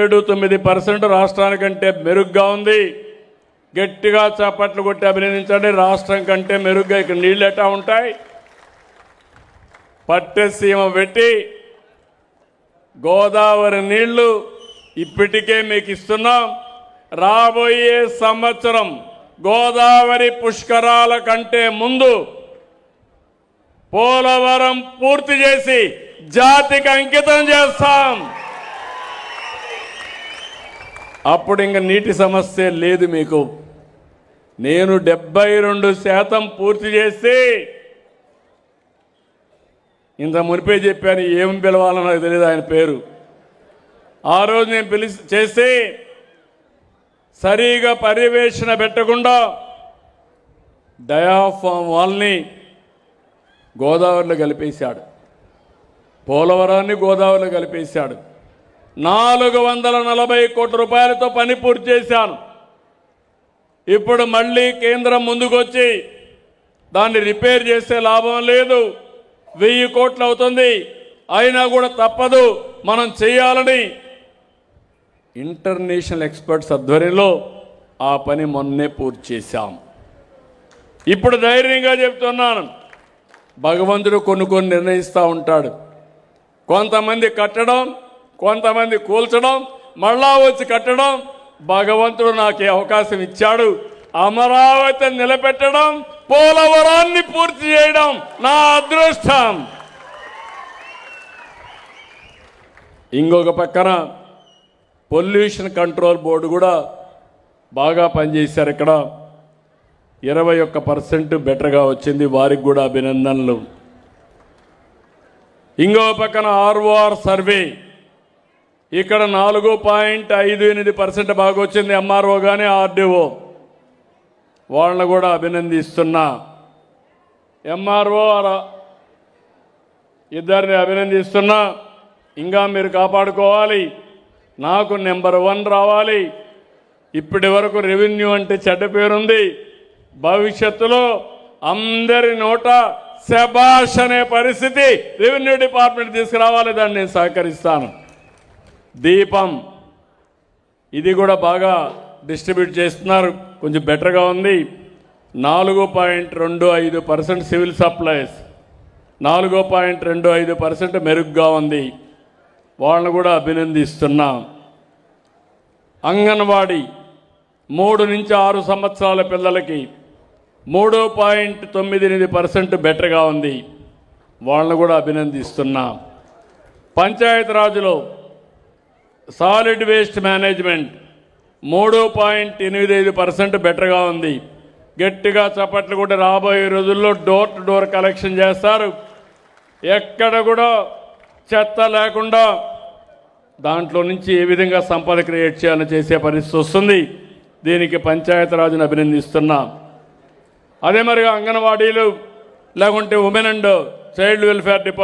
7-9% రాష్ట్రానికంటే మెరుగ్గా ఉంది. గట్టిగా చప్పట్లు కొట్టి అభినందించండి. రాష్ట్రం కంటే మెరుగ్గా ఇక్కడ నీళ్ళు ఎట్టా ఉంటాయి. పట్టెసీమ పెట్టి గోదావరి నీళ్లు ఇప్పటికే మీకు ఇస్తున్నాం. రాబోయే సంవత్సరం గోదావరి పుష్కరాల కంటే ముందు పోలవరం పూర్తి చేసి జాతికి అంకితం చేస్తాం. అప్పుడు ఇంక నీటి సమస్య లేదు మీకు. నేను 72% పూర్తి చేసి ఇంత మునిపే చెప్పాను, ఏం పిలవాలో నాకు తెలియదు ఆయన పేరు. ఆ రోజు నేను చేసి సరిగా పర్యవేక్షణ పెట్టకుండా డయాఫామ్ వాల్ని గోదావరిలో కలిపేశాడు, పోలవరాన్ని గోదావరిలో కలిపేశాడు. 440 కోట్ల రూపాయలతో పని పూర్తి చేశాను. ఇప్పుడు మళ్ళీ కేంద్రం ముందుకొచ్చి దాన్ని రిపేర్ చేసే లాభం లేదు, 1000 కోట్లు అవుతుంది. అయినా కూడా తప్పదు, మనం చేయాలని ఇంటర్నేషనల్ ఎక్స్పర్ట్స్ ఆధ్వర్యంలో ఆ పని మొన్నే పూర్తి చేశాం. ఇప్పుడు ధైర్యంగా చెప్తున్నాను, భగవంతుడు కొన్ని నిర్ణయిస్తూ ఉంటాడు. కొంతమంది కట్టడం, కొంతమంది కూల్చడం, మళ్ళా వచ్చి కట్టడం. భగవంతుడు నాకు అవకాశం ఇచ్చాడు. అమరావతిని నిలబెట్టడం, పోలవరాన్ని పూర్తి చేయడం నా అదృష్టం. ఇంకొక పక్కన పొల్యూషన్ కంట్రోల్ బోర్డు కూడా బాగా పనిచేశారు. ఇక్కడ 21% బెటర్గా వచ్చింది, వారికి కూడా అభినందనలు. ఇంకో పక్కన ROR సర్వే ఇక్కడ 4.58% బాగా వచ్చింది. MRO కానీ RDO వాళ్ళని కూడా అభినందిస్తున్నా. MRO ఇద్దరిని అభినందిస్తున్నా. ఇంకా మీరు కాపాడుకోవాలి, నాకు నెంబర్ 1 రావాలి. ఇప్పటి వరకు రెవెన్యూ అంటే చెడ్డ పేరుంది. భవిష్యత్తులో అందరి నోట శబాష్ అనే పరిస్థితి రెవెన్యూ డిపార్ట్మెంట్ తీసుకురావాలి. దాన్ని నేను సహకరిస్తాను. దీపం ఇది కూడా బాగా డిస్ట్రిబ్యూట్ చేస్తున్నారు, కొంచెం బెటర్గా ఉంది. 4.25% సివిల్ సప్లైస్, 4.25% మెరుగ్గా ఉంది. వాళ్ళని కూడా అభినందిస్తున్నా. అంగన్వాడీ 3 నుంచి 6 సంవత్సరాల పిల్లలకి 3.98% బెటర్గా ఉంది. వాళ్ళని కూడా అభినందిస్తున్నా. పంచాయతీరాజ్లో సాలిడ్ వేస్ట్ మేనేజ్మెంట్ 3.85% బెటర్గా ఉంది. గట్టిగా చప్పట్లు కూడా రాబోయే రోజుల్లో డోర్ టు డోర్ కలెక్షన్ చేస్తారు. ఎక్కడ కూడా చెత్త లేకుండా దాంట్లో నుంచి ఏ విధంగా సంపద క్రియేట్ చేయాలని చేసే పరిస్థితి వస్తుంది. దీనికి పంచాయతీరాజ్ని అభినందిస్తున్నా. అదే మరిగా అంగన్వాడీలు లేకుంటే women and child welfare department